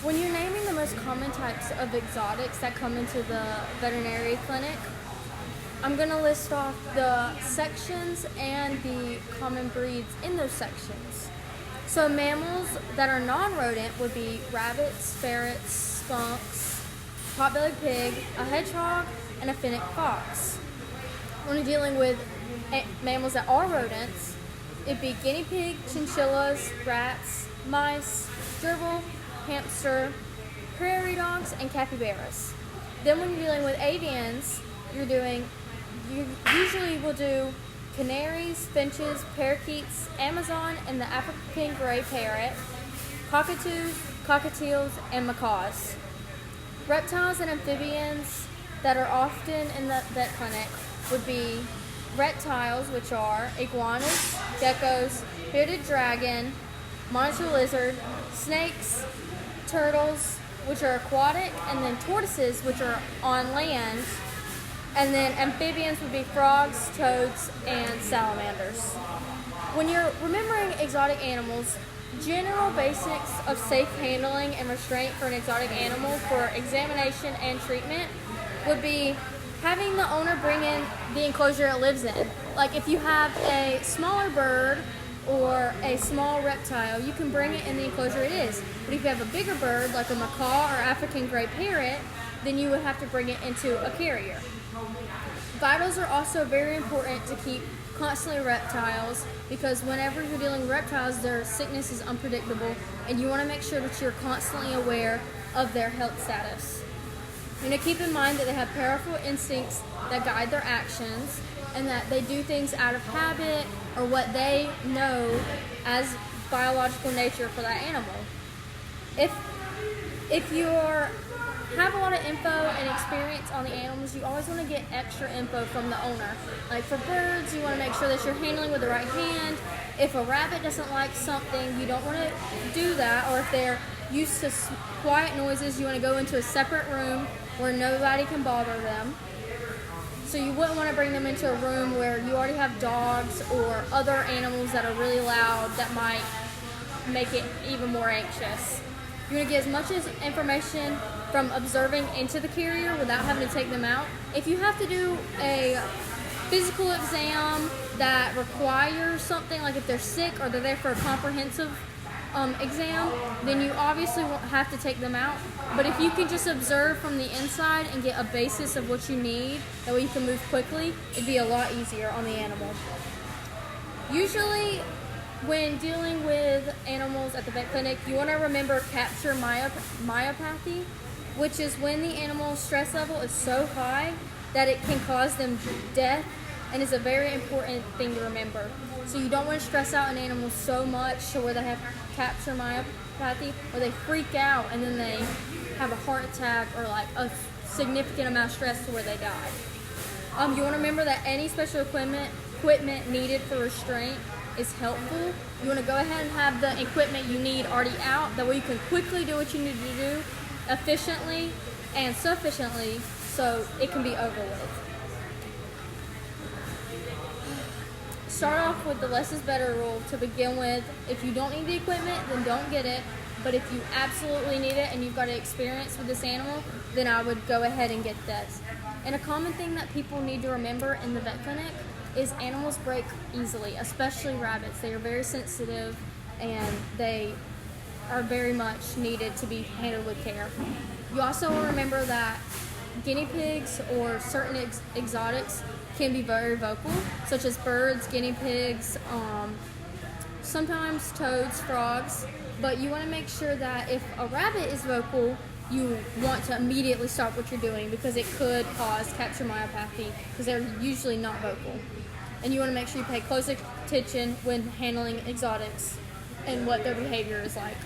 When you're naming the most common types of exotics that come into the veterinary clinic, I'm going to list off the sections and the common breeds in those sections. So mammals that are non-rodent would be rabbits, ferrets, skunks, pot-bellied pig, a hedgehog, and a fennec fox. When you're dealing with mammals that are rodents, it'd be guinea pig, chinchillas, rats, mice, gerbil, hamster, prairie dogs, and capybaras. Then when you're dealing with avians, you usually will do canaries, finches, parakeets, Amazon, and the African gray parrot, cockatoos, cockatiels, and macaws. Reptiles and amphibians that are often in the vet clinic would be reptiles, which are iguanas, geckos, bearded dragon, monitor lizard, snakes, turtles, which are aquatic, and then tortoises, which are on land. And then amphibians would be frogs, toads, and salamanders. When you're remembering exotic animals, general basics of safe handling and restraint for an exotic animal for examination and treatment would be having the owner bring in the enclosure it lives in. Like if you have a smaller bird or a small reptile, you can bring it in the enclosure it is. But if you have a bigger bird, like a macaw or African gray parrot, then you would have to bring it into a carrier. Vitals are also very important to keep constantly reptiles, because whenever you're dealing with reptiles, their sickness is unpredictable, and you want to make sure that you're constantly aware of their health status. Keep in mind that they have powerful instincts that guide their actions, and that they do things out of habit or what they know as biological nature for that animal. If you have a lot of info and experience on the animals, you always want to get extra info from the owner. Like for birds, you want to make sure that you're handling with the right hand. If a rabbit doesn't like something, you don't want to do that. Or if they're used to quiet noises, you want to go into a separate room where nobody can bother them. So you wouldn't want to bring them into a room where you already have dogs or other animals that are really loud that might make it even more anxious. You want to get as much information from observing into the carrier without having to take them out. If you have to do a physical exam that requires something, like if they're sick or they're there for a comprehensive exam, then you obviously won't have to take them out. But if you can just observe from the inside and get a basis of what you need, that way you can move quickly, it'd be a lot easier on the animal. Usually, when dealing with animals at the vet clinic, you want to remember capture myopathy, which is when the animal's stress level is so high that it can cause them death, and is a very important thing to remember. So you don't want to stress out an animal so much to where they have capture myopathy, or they freak out and then they have a heart attack or like a significant amount of stress to where they die. You want to remember that any special equipment needed for restraint is helpful. You want to go ahead and have the equipment you need already out, that way you can quickly do what you need to do efficiently and sufficiently so it can be over with. Start off with the less is better rule to begin with. If you don't need the equipment, then don't get it. But if you absolutely need it and you've got experience with this animal, then I would go ahead and get that. And a common thing that people need to remember in the vet clinic is animals break easily, especially rabbits. They are very sensitive and they are very much needed to be handled with care. You also want to remember that guinea pigs or certain exotics can be very vocal, such as birds, guinea pigs, sometimes toads, frogs. But you want to make sure that if a rabbit is vocal, you want to immediately stop what you're doing, because it could cause capture myopathy, because they're usually not vocal. And you want to make sure you pay close attention when handling exotics and what their behavior is like.